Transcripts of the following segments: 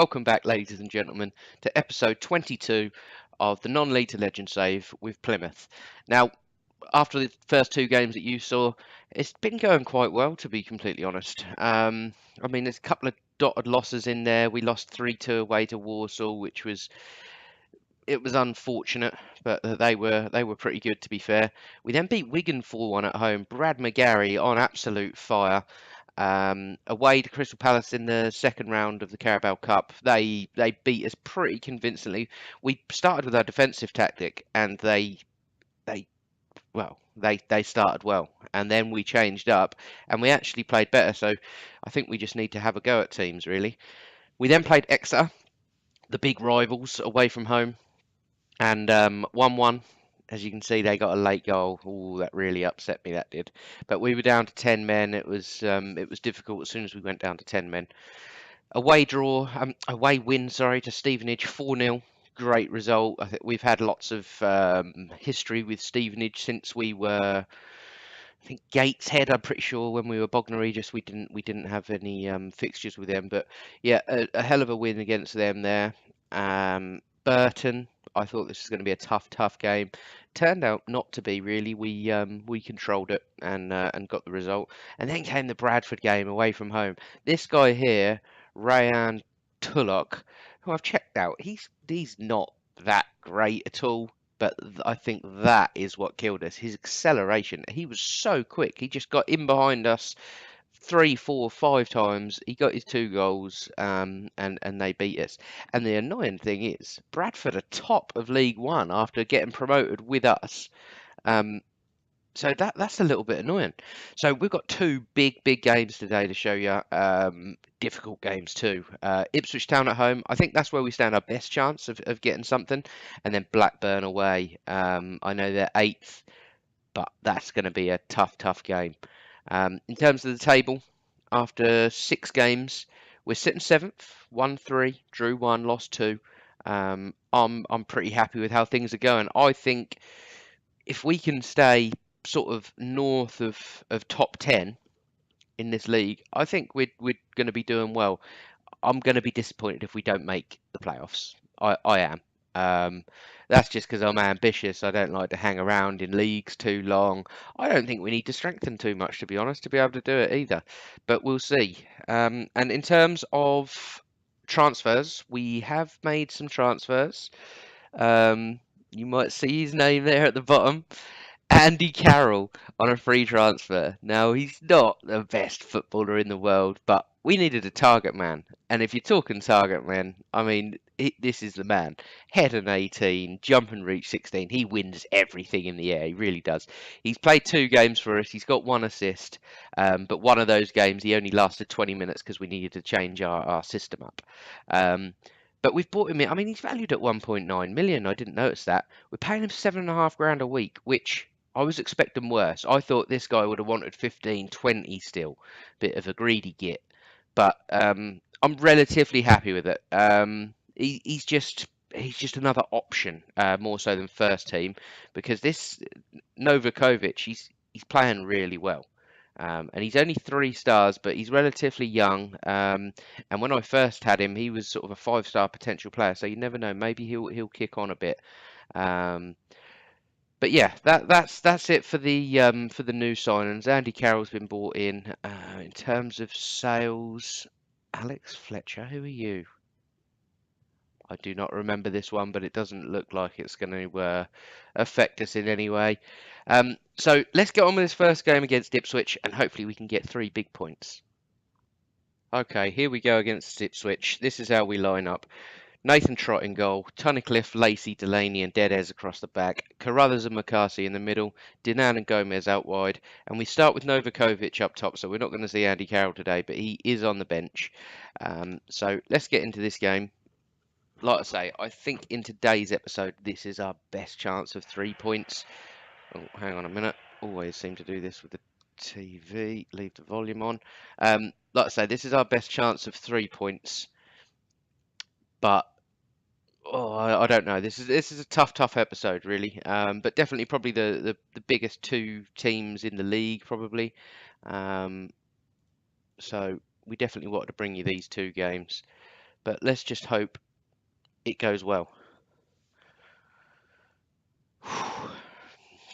welcome back, ladies and gentlemen, to episode 22 of the non-league to legend save with Plymouth. Now, after the first two games that you saw, it's been going quite well, to be completely honest. I mean, there's a couple of dotted losses in there. We lost 3-2 away to Warsaw, which was unfortunate, but they were pretty good, to be fair. We then beat Wigan 4-1 at home. Brad McGarry on absolute fire. Away to Crystal Palace in the second round of the Carabao Cup, they beat us pretty convincingly. We started with our defensive tactic, and they started well, and then we changed up, and we actually played better. So I think we just need to have a go at teams, really. We then played Exeter, the big rivals, away from home, and 1-1. As you can see, they got a late goal. Oh, that really upset me, that did. But we were down to 10 men. It was difficult as soon as we went down to 10 men. Away win, sorry, to Stevenage, 4-0. Great result. I think we've had lots of history with Stevenage since we were, I think, Gateshead. I'm pretty sure when we were Bognor Regis, we didn't have any fixtures with them. But yeah, a hell of a win against them there. Burton, I thought this was going to be a tough game. Turned out not to be, really. We controlled it and got the result. And then came the Bradford game away from home. This guy here, Rayan Tulloch, who I've checked out, he's not that great at all. But I think that is what killed us. His acceleration. He was so quick. He just got in behind us 3, 4, 5 times. He got his 2 goals, and they beat us. And the annoying thing is, Bradford are top of League One after getting promoted with us. So that's a little bit annoying. So we've got 2 big games today to show you. Difficult games too. Ipswich Town at home. I think that's where we stand our best chance of getting something. And then Blackburn away. I know they're 8th, but that's going to be a tough game. In terms of the table, after 6 games, we're sitting 7th, 1-3, drew 1, lost 2. I'm pretty happy with how things are going. I think if we can stay sort of north of top 10 in this league, I think we're going to be doing well. I'm going to be disappointed if we don't make the playoffs. I am. That's just because I'm ambitious. I don't like to hang around in leagues too long. I don't think we need to strengthen too much, to be honest, to be able to do it either. But we'll see. And in terms of transfers, we have made some transfers. You might see his name there at the bottom. Andy Carroll on a free transfer. Now, he's not the best footballer in the world, but we needed a target man. And if you're talking target man, I mean, this is the man. Head and 18, jump and reach 16. He wins everything in the air. He really does. He's played 2 games for us. He's got 1 assist. But one of those games, he only lasted 20 minutes because we needed to change our system up. But we've bought him in. I mean, he's valued at 1.9 million. I didn't notice that. We're paying him 7.5 grand a week, which I was expecting worse. I thought this guy would have wanted 15, 20 still. Bit of a greedy git. But I'm relatively happy with it. He's just another option, more so than first team, because this Novakovic, he's playing really well. And he's only 3 stars, but he's relatively young. And when I first had him, he was sort of a 5-star potential player. So you never know. Maybe he'll kick on a bit. But yeah, that's it for the new signings. Andy Carroll's been brought in. In terms of sales, Alex Fletcher, who are you? I do not remember this one, but it doesn't look like it's going to affect us in any way. So let's get on with this first game against Ipswich, and hopefully we can get 3 big points. Okay, here we go against Ipswich. This is how we line up. Nathan Trott in goal, Tunnicliffe, Lacey, Delaney and Dedez across the back, Carruthers and McCarthy in the middle, Dinan and Gomez out wide, and we start with Novakovic up top, so we're not going to see Andy Carroll today, but he is on the bench. So let's get into this game. Like I say, I think in today's episode, this is our best chance of 3 points. Oh, hang on a minute. Always seem to do this with the TV. Leave the volume on. Like I say, this is our best chance of 3 points. But I don't know. This is a tough episode, really. But definitely probably the biggest 2 teams in the league, probably. So we definitely wanted to bring you these 2 games. But let's just hope it goes well.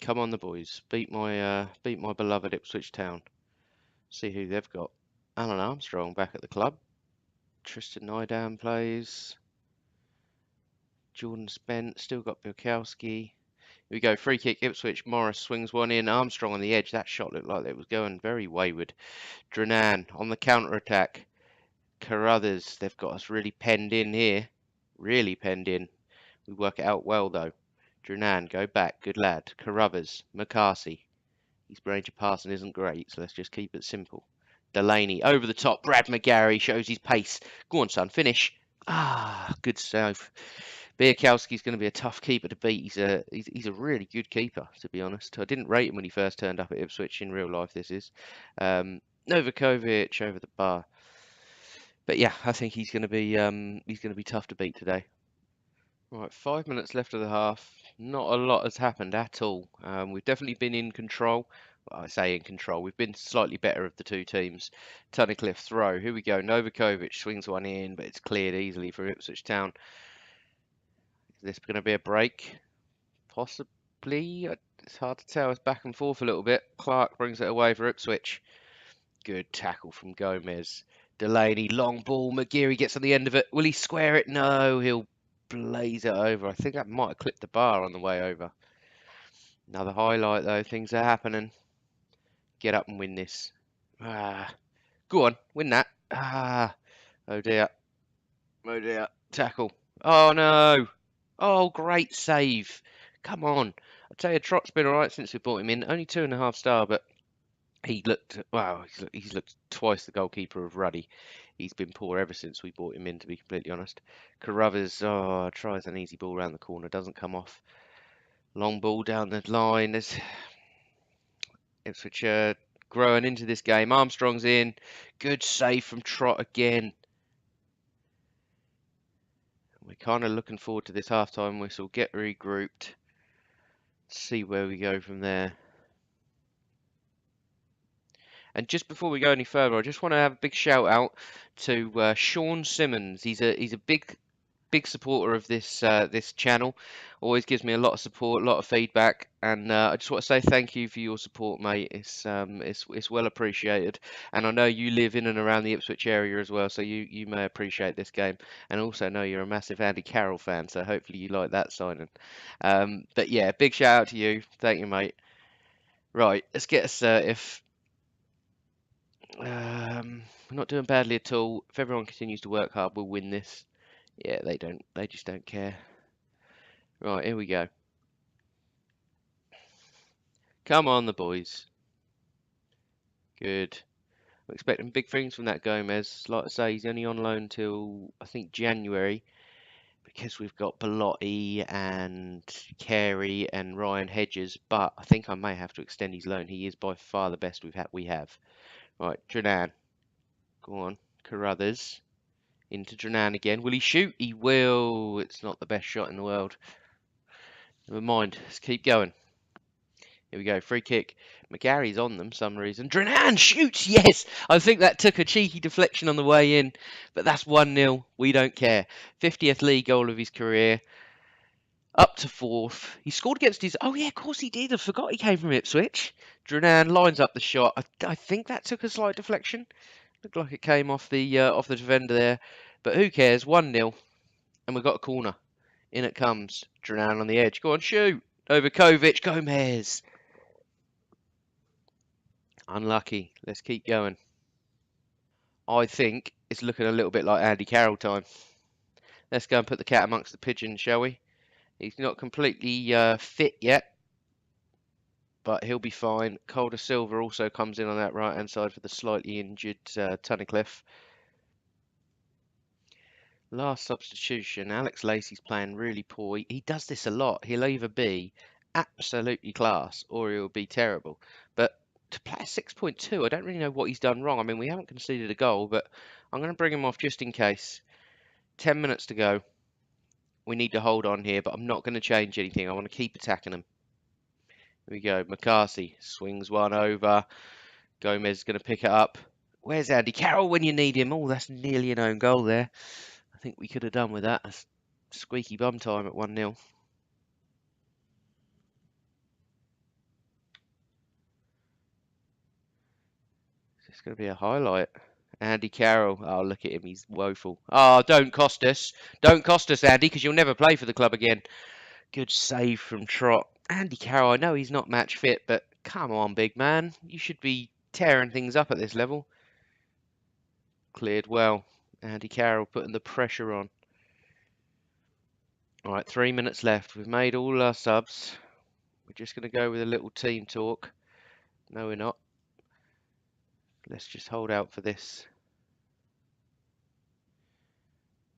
Come on, the boys. Beat my beloved Ipswich Town. See who they've got. Alan Armstrong back at the club. Tristan Nydam plays. Jordan Spence, still got Bielkowski. Here we go, free kick, Ipswich. Morris swings one in. Armstrong on the edge. That shot looked like it was going very wayward. Drenan on the counter-attack. Carruthers, they've got us really penned in here. Really penned in. We work it out well, though. Drenan, go back. Good lad. Carruthers, McCarthy. His range of passing isn't great, so let's just keep it simple. Delaney, over the top. Brad McGarry shows his pace. Go on, son, finish. Ah, good save. Bielkowski's going to be a tough keeper to beat. He's a really good keeper, to be honest. I didn't rate him when he first turned up at Ipswich in real life. This is Novakovic over the bar, but yeah, I think he's going to be tough to beat today. Right, 5 minutes left of the half. Not a lot has happened at all. We've definitely been in control. Well, I say in control. We've been slightly better of the two teams. Tunnicliffe throw. Here we go. Novakovic swings one in, but it's cleared easily for Ipswich Town. Is this going to be a break? Possibly. It's hard to tell. It's back and forth a little bit. Clark brings it away for Ipswich. Good tackle from Gomez. Delaney, long ball. McGeary gets on the end of it. Will he square it? No, he'll blaze it over. I think that might have clipped the bar on the way over. Another highlight, though. Things are happening. Get up and win this. Go on, win that. Oh dear. Oh dear. Tackle. Oh no. Oh, great save. Come on. I tell you, Trott's been alright since we brought him in. Only 2.5 star, but he looked, wow, he's looked twice the goalkeeper of Ruddy. He's been poor ever since we brought him in, to be completely honest. Carruthers, tries an easy ball around the corner, doesn't come off. Long ball down the line. There's Ipswich growing into this game. Armstrong's in. Good save from Trott again. We're kind of looking forward to this half-time whistle. Get regrouped. See where we go from there. And just before we go any further, I just want to have a big shout out to Sean Simmons. He's a big supporter of this channel. Always gives me a lot of support, a lot of feedback, and I just want to say thank you for your support, mate. It's well appreciated, and I know you live in and around the Ipswich area as well, so you may appreciate this game, and also know you're a massive Andy Carroll fan, so hopefully you like that signing. But yeah, big shout out to you. Thank you, mate. Right, let's get us if. We're not doing badly at all. If everyone continues to work hard, we'll win this. Yeah, they don't. They just don't care. Right, here we go. Come on, the boys. Good. I'm expecting big things from that Gomez. Like I say, he's only on loan till, I think, January. Because we've got Belotti and Carey and Ryan Hedges. But I think I may have to extend his loan. He is by far the best we have. Right, Drenan. Go on. Carruthers. Into Drenan again. Will he shoot? He will. It's not the best shot in the world. Never mind. Let's keep going. Here we go. Free kick. McGarry's on them for some reason. Drenan shoots. Yes. I think that took a cheeky deflection on the way in. But that's 1-0. We don't care. 50th league goal of his career. Up to 4th. He scored against his... Oh, yeah, of course he did. I forgot he came from Ipswich. Drenan lines up the shot. I think that took a slight deflection. Looked like it came off the defender there. But who cares? 1-0. And we've got a corner. In it comes. Drenan on the edge. Go on, shoot. Novakovic. Gomez. Unlucky. Let's keep going. I think it's looking a little bit like Andy Carroll time. Let's go and put the cat amongst the pigeons, shall we? He's not completely fit yet, but he'll be fine. Calder Silva also comes in on that right-hand side for the slightly injured Tunnicliffe. Last substitution, Alex Lacey's playing really poor. He does this a lot. He'll either be absolutely class or he'll be terrible. But to play a 6.2, I don't really know what he's done wrong. I mean, we haven't conceded a goal, but I'm going to bring him off just in case. 10 minutes to go. We need to hold on here, but I'm not going to change anything. I want to keep attacking him. Here we go. McCarthy swings one over. Gomez is going to pick it up. Where's Andy Carroll when you need him? Oh, that's nearly an own goal there. I think we could have done with that. That's squeaky bum time at 1-0. It's going to be a highlight. Andy Carroll. Oh, look at him. He's woeful. Oh, don't cost us. Don't cost us, Andy, because you'll never play for the club again. Good save from Trott. Andy Carroll, I know he's not match fit, but come on, big man. You should be tearing things up at this level. Cleared well. Andy Carroll putting the pressure on. All right, 3 minutes left. We've made all our subs. We're just going to go with a little team talk. No, we're not. Let's just hold out for this.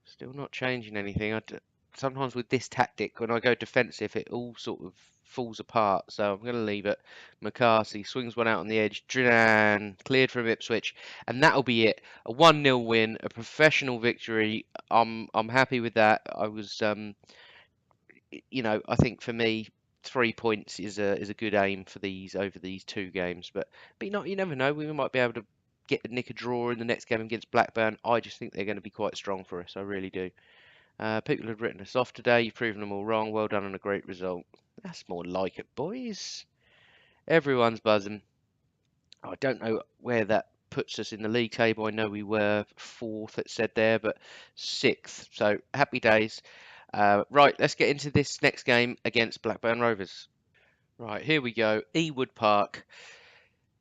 Still not changing anything. Sometimes with this tactic, when I go defensive, it all sort of falls apart. So I'm going to leave it. McCarthy swings one out on the edge. Drinan cleared from Ipswich, and that'll be it. A 1-0 win, a professional victory. I'm happy with that. I was you know, I think for me, 3 points is a good aim for these over these two games. But you never know. We might be able to nick a draw in the next game against Blackburn. I just think they're going to be quite strong for us. I really do. People have written us off today. You've proven them all wrong. Well done on a great result. That's more like it, boys. Everyone's buzzing. I don't know where that puts us in the league table. I know we were fourth, it said there, but sixth. So happy days. Right, let's get into this next game against Blackburn Rovers. Right, here we go. Ewood Park.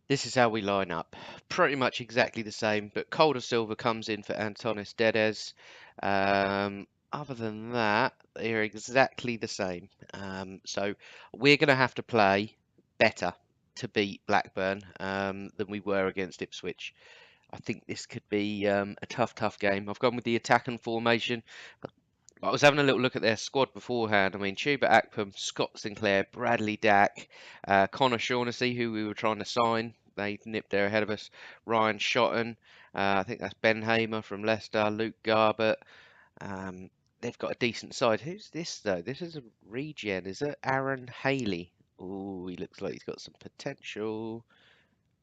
This is how we line up. Pretty much exactly the same, but Calder Silva comes in for Antonis Dedes. Other than that, they're exactly the same. So we're going to have to play better to beat Blackburn than we were against Ipswich. I think this could be a tough game. I've gone with the attacking formation. I was having a little look at their squad beforehand. I mean, Tuba Akpom, Scott Sinclair, Bradley Dack, Connor Shaughnessy, who we were trying to sign. They nipped there ahead of us. Ryan Shotton. I think that's Ben Hamer from Leicester. Luke Garbett. They've got a decent side. Who's this, though? This is a regen, is it? Aaron Haley. Ooh, he looks like he's got some potential.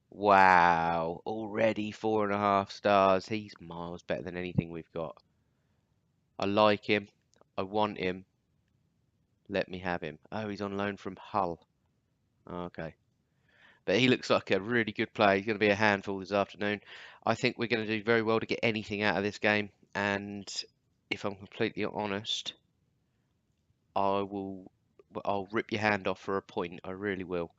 Wow. Already 4.5 stars. He's miles better than anything we've got. I like him. I want him. Let me have him. Oh, he's on loan from Hull. Okay. But he looks like a really good player. He's going to be a handful this afternoon. I think we're going to do very well to get anything out of this game. And if I'm completely honest, I'll rip your hand off for a point. I really will.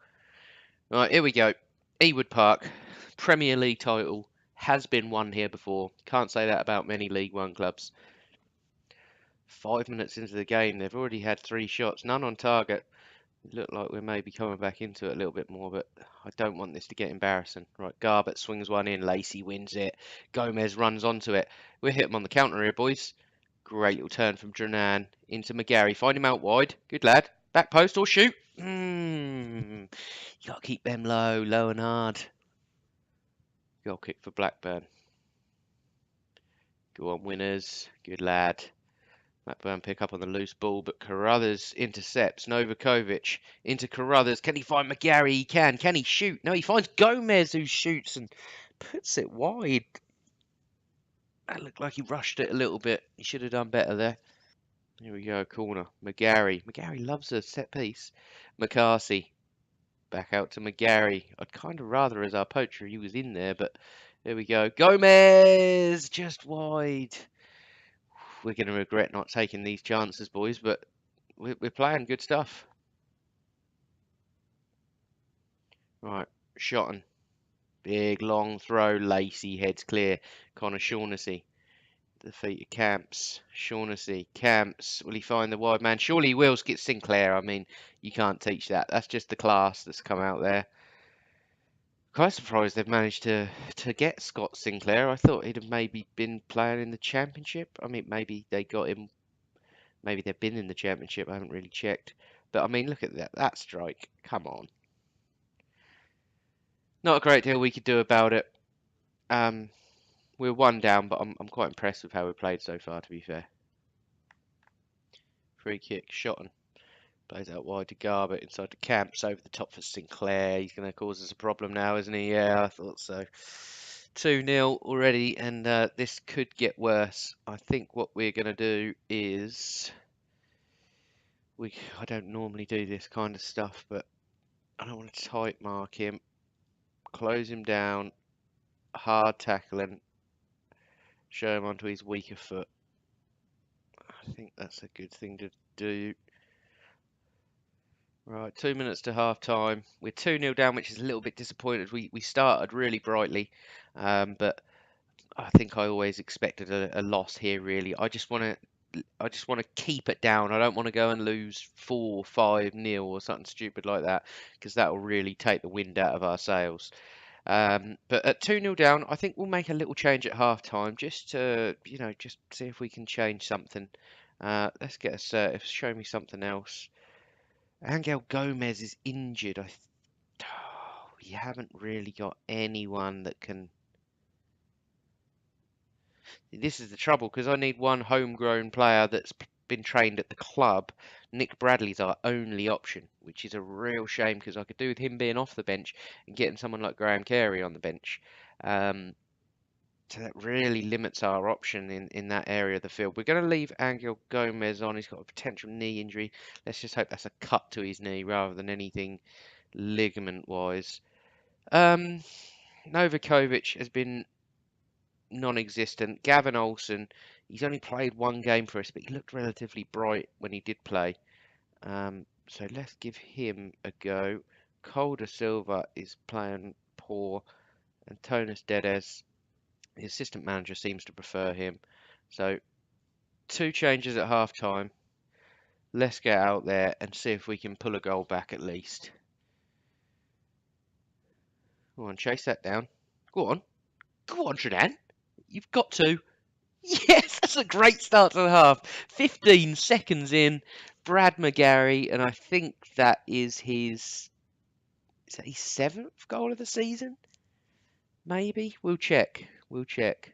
All right, here we go. Ewood Park, Premier League title, has been won here before. Can't say that about many League One clubs. 5 minutes into the game, they've already had 3 shots, none on target. Look like we're maybe coming back into it a little bit more, but I don't want this to get embarrassing. Right, Garbett swings one in, Lacey wins it, Gomez runs onto it. We'll hit him on the counter here, boys. Great little turn from Dranan into McGarry. Find him out wide. Good lad. Back post or shoot. You got to keep them low and hard. Goal kick for Blackburn. Go on, winners. Good lad. Blackburn pick up on the loose ball, but Carruthers intercepts. Novakovic into Carruthers. Can he find McGarry? He can. Can he shoot? No, he finds Gomez, who shoots and puts it wide. That looked like he rushed it a little bit. He should have done better there. Here we go, corner. McGarry. McGarry loves a set piece. McCarthy. Back out to McGarry. I'd kind of rather as our poacher he was in there, but there we go. Gomez! Just wide. We're going to regret not taking these chances, boys, but we're playing good stuff. Right, Shotton. Big long throw. Lacey heads clear. Connor Shaughnessy. Defeated Camps. Shaughnessy. Camps. Will he find the wide man? Surely he will. Get Sinclair. I mean, you can't teach that. That's just the class that's come out there. Quite surprised they've managed to get Scott Sinclair. I thought he'd have maybe been playing in the Championship. I mean, maybe they got him. Maybe they've been in the Championship. I haven't really checked. But I mean, look at that strike. Come on. Not a great deal we could do about it. We're 1 down, but I'm quite impressed with how we played so far, to be fair. Free kick, Shotton. Plays out wide to Garbett, inside to Camps, over the top for Sinclair. He's going to cause us a problem now, isn't he? Yeah, I thought so. 2-0 already, and this could get worse. I think what we're going to do is I don't normally do this kind of stuff, but I don't want to tight mark him, close him down, hard tackle him, show him onto his weaker foot. I think that's a good thing to do. Right, 2 minutes to half time. We're 2-0 down, which is a little bit disappointed. We started really brightly, but I think I always expected a loss here. Really, I just want to keep it down. I don't want to go and lose 4-5-0 or something stupid like that, because that will really take the wind out of our sails. But at 2-0 down, I think we'll make a little change at half time, just to just see if we can change something. Let's get assertive. Show me something else. Angel Gomez is injured. We haven't really got anyone that can. This is the trouble, because I need one homegrown player that's been trained at the club. Nick Bradley's our only option, which is a real shame, because I could do with him being off the bench and getting someone like Graham Carey on the bench. So that really limits our option in that area of the field. We're going to leave Angel Gomez on. He's got a potential knee injury. Let's just hope that's a cut to his knee rather than anything ligament-wise. Novakovic has been non-existent. Gavin Olsen, he's only played one game for us, but he looked relatively bright when he did play. So let's give him a go. Calder Silva is playing poor, and Tonis Dedes, the assistant manager, seems to prefer him. So 2 changes at half time. Let's get out there and see if we can pull a goal back at least. Go on, chase that down. Go on. Go on, Tredan. You've got to. Yes, that's a great start to the half. 15 seconds in, Brad McGarry, and I think that is his 7th goal of the season? Maybe? We'll check. We'll check.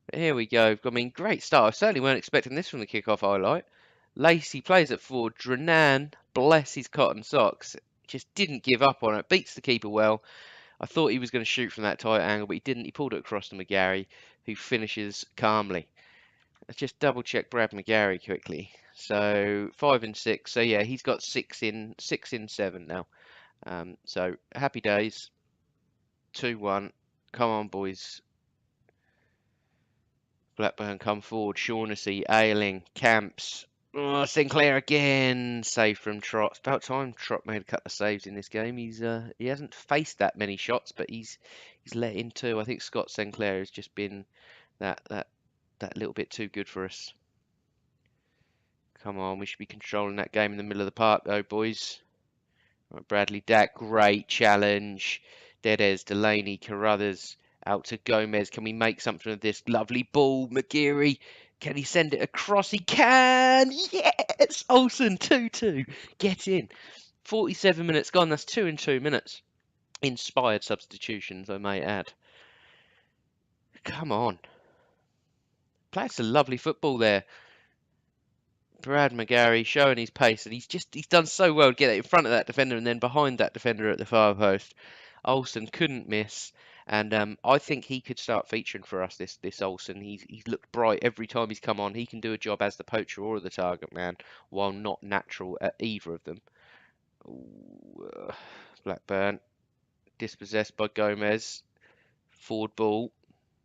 But here we go. I mean, great start. I certainly weren't expecting this from the kickoff highlight. Lacey plays it forward. Drenan, bless his cotton socks, just didn't give up on it. Beats the keeper well. I thought he was going to shoot from that tight angle, but he didn't. He pulled it across to McGarry, who finishes calmly. Let's just double check Brad McGarry quickly. So 5 and 6. So yeah, he's got 6 in 7 now. So happy days. 2-1. Come on, boys. Blackburn come forward. Shaughnessy, Ayling, Camps. Oh, Sinclair again. Save from Trott. It's about time Trott made a couple of saves in this game. He hasn't faced that many shots, but he's let in 2. I think Scott Sinclair has just been that little bit too good for us. Come on, we should be controlling that game in the middle of the park, though, boys. Right, Bradley Dack, great challenge. Dedes, Delaney, Carruthers, out to Gomez. Can we make something of this lovely ball? McGeary, can he send it across? He can! Yes! Olsen, 2-2. Get in. 47 minutes gone. That's 2 in 2 minutes. Inspired substitutions, I may add. Come on. Played some lovely football there. Brad McGarry showing his pace, and he's done so well to get it in front of that defender and then behind that defender at the far post. Olsen couldn't miss, and I think he could start featuring for us. This Olsen, he's looked bright every time he's come on. He can do a job as the poacher or the target man, while not natural at either of them. Ooh, Blackburn dispossessed by Gomez. Forward ball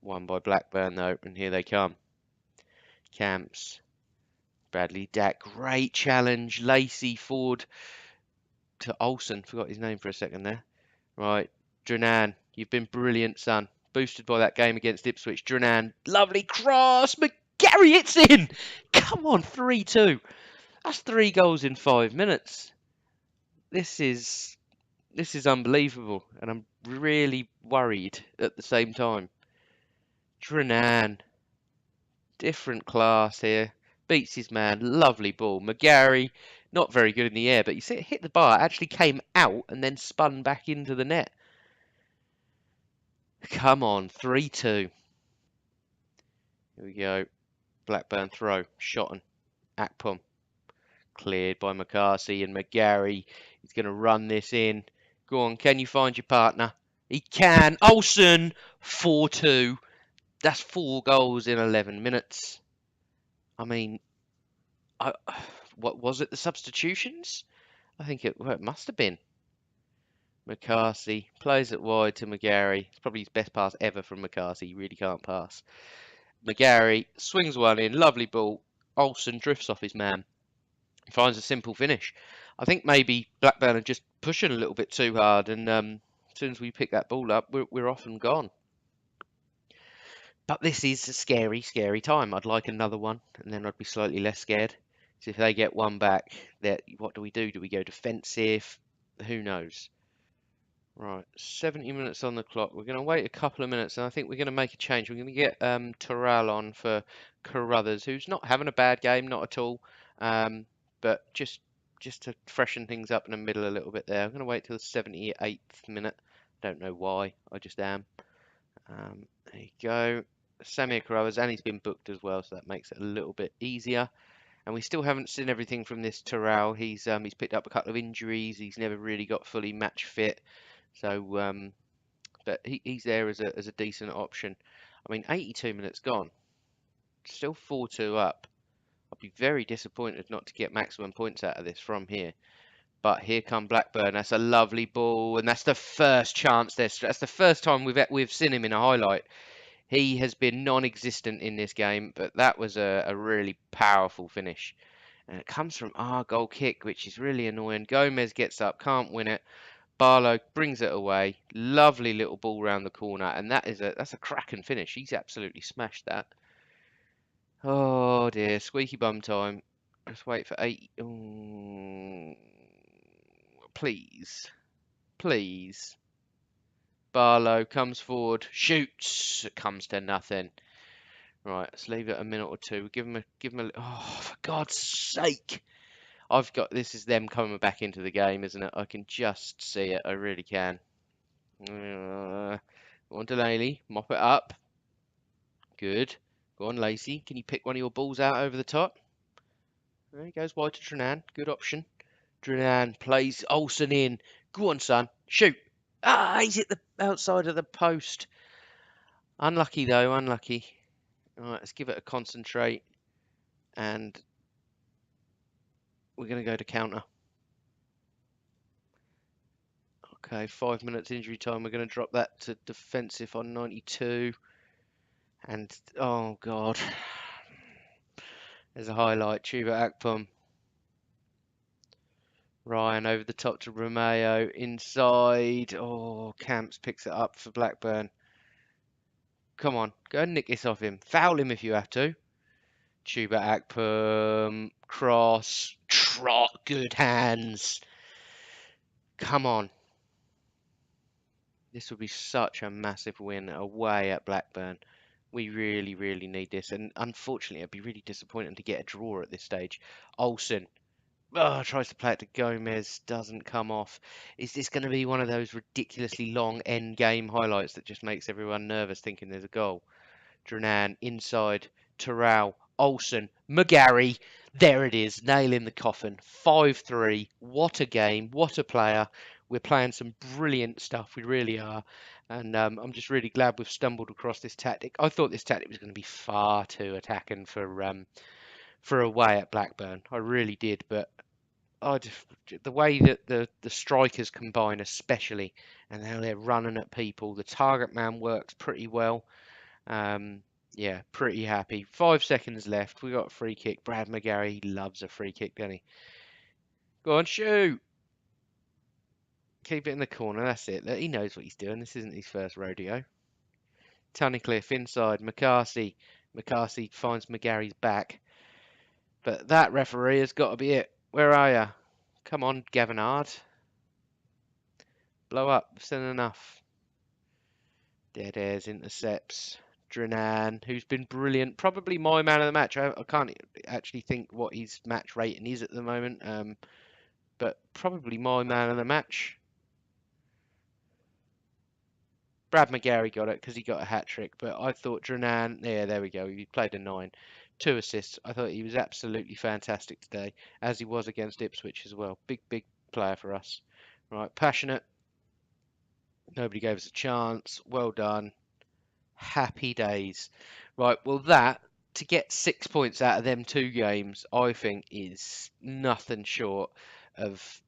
won by Blackburn though, and here they come. Camps. Bradley Dack, great challenge. Lacey forward to Olsen. Forgot his name for a second there. Right, Drenan, you've been brilliant, son. Boosted by that game against Ipswich. Drenan, lovely cross. McGarry, it's in. Come on, 3-2. That's 3 goals in 5 minutes. This is unbelievable, and I'm really worried at the same time. Drenan, different class here. Beats his man. Lovely ball. McGarry, not very good in the air, but you see it hit the bar, actually came out and then spun back into the net. Come on, 3-2. Here we go. Blackburn throw. Shotton. Akpom. Cleared by McCarthy, and McGarry. He's going to run this in. Go on, can you find your partner? He can. Olsen, 4-2. That's 4 goals in 11 minutes. I mean, I, what was it? The substitutions? I think it must have been. McCarthy plays it wide to McGarry. It's probably his best pass ever from McCarthy. He really can't pass. McGarry swings one in. Lovely ball. Olsen drifts off his man. Finds a simple finish. I think maybe Blackburn are just pushing a little bit too hard, and as soon as we pick that ball up, we're off and gone. But this is a scary, scary time. I'd like another one, and then I'd be slightly less scared. So if they get one back, what do we do? Do we go defensive? Who knows? Right, 70 minutes on the clock. We're going to wait a couple of minutes, and I think we're going to make a change. We're going to get Terrell on for Carruthers, who's not having a bad game, not at all, but just to freshen things up in the middle a little bit there. I'm going to wait till the 78th minute. Don't know why, I just am. There you go. Samir Carruthers, and he's been booked as well, so that makes it a little bit easier. And we still haven't seen everything from this Terrell. He's picked up a couple of injuries. He's never really got fully match fit. So, but he's there as a decent option. I mean, 82 minutes gone, still 4-2 up. I'd be very disappointed not to get maximum points out of this from here. But here come Blackburn. That's a lovely ball, and that's the first chance. That's the first time we've seen him in a highlight. He has been non-existent in this game, but that was a really powerful finish. And it comes from our goal kick, which is really annoying. Gomez gets up, can't win it. Barlow brings it away. Lovely little ball round the corner, and that's a cracking finish. He's absolutely smashed that. Oh dear, squeaky bum time. Just wait for 8. Ooh, please, please. Barlow comes forward, shoots. It comes to nothing. Right, let's leave it a minute or two. Give him a. Oh, for God's sake! This is them coming back into the game, isn't it? I can just see it. I really can. Go on, Delaney. Mop it up. Good. Go on, Lacey. Can you pick one of your balls out over the top? There he goes, wide to Drinan. Good option. Drinan plays Olsen in. Go on, son. Shoot. Ah, he's hit the outside of the post. Unlucky, though. Unlucky. All right, let's give it a concentrate. And we're going to go to counter. Okay, 5 minutes injury time. We're going to drop that to defensive on 92. And, oh, God. There's a highlight. Chuba Akpom. Ryan over the top to Romeo. Inside. Oh, Camps picks it up for Blackburn. Come on. Go and nick this off him. Foul him if you have to. Chuba Akpom. Cross. Trot. Good hands. Come on. This would be such a massive win away at Blackburn. We really, really need this. And unfortunately, it'd be really disappointing to get a draw at this stage. Olsen. Oh, tries to play it to Gomez. Doesn't come off. Is this going to be one of those ridiculously long end game highlights that just makes everyone nervous thinking there's a goal? Dranan inside. Terrell. Olsen. McGarry. There it is. Nail in the coffin. 5-3. What a game. What a player. We're playing some brilliant stuff. We really are. And I'm just really glad we've stumbled across this tactic. I thought this tactic was going to be far too attacking for away at Blackburn. I really did. But the way that the strikers combine, especially, and how they're running at people, the target man works pretty well. Yeah, pretty happy. 5 seconds left. We got a free kick. Brad McGarry, he loves a free kick, doesn't he? Go on, shoot. Keep it in the corner. That's it. He knows what he's doing. This isn't his first rodeo. Tunnicliffe inside. McCarthy. McCarthy finds McGarry's back. But that referee has got to be it. Where are you? Come on, Gavinard. Blow up. I've seen enough. Dead airs, intercepts. Drinan, who's been brilliant. Probably my man of the match. I can't actually think what his match rating is at the moment. But probably my man of the match. Brad McGarry got it because he got a hat-trick. But I thought Drinan, yeah, there we go. He played a 9. 2 assists. I thought he was absolutely fantastic today, as he was against Ipswich as well. Big, big player for us. Right, passionate. Nobody gave us a chance. Well done. Happy days. Right, well that, to get 6 points out of them 2 games, I think is nothing short of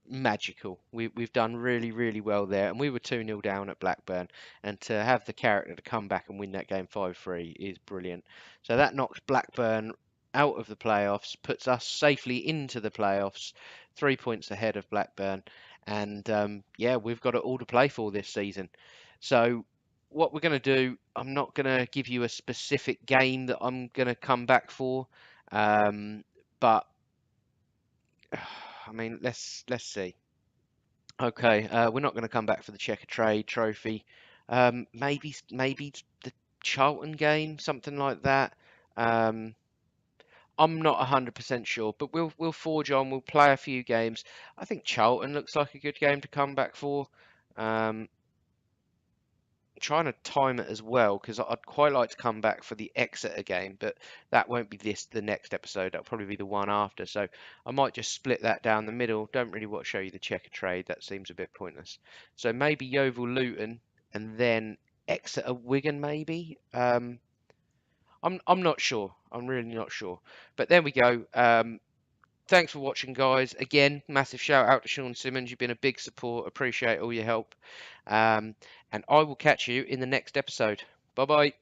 magical. We've done really, really well there, and we were 2-0 down at Blackburn, and to have the character to come back and win that game 5-3 is brilliant. So that knocks Blackburn out of the playoffs, puts us safely into the playoffs, 3 points ahead of Blackburn, and yeah, we've got it all to play for this season. So what we're going to do, I'm not going to give you a specific game that I'm going to come back for, but I mean, let's see. Okay, we're not going to come back for the Checker Trade Trophy. Maybe the Charlton game, something like that. Um, I'm not 100% sure, but we'll forge on. We'll play a few games. I think Charlton looks like a good game to come back for. Um, Trying to time it as well because I'd quite like to come back for the Exeter game, but that won't be the next episode. That'll probably be the one after. So I might just split that down the middle. Don't really want to show you the Checker Trade. That seems a bit pointless. So maybe Yeovil Luton and then Exeter Wigan maybe. I'm not sure. I'm really not sure. But there we go. Thanks for watching, guys. Again, massive shout out to Sean Simmons. You've been a big support. Appreciate all your help. And I will catch you in the next episode. Bye bye.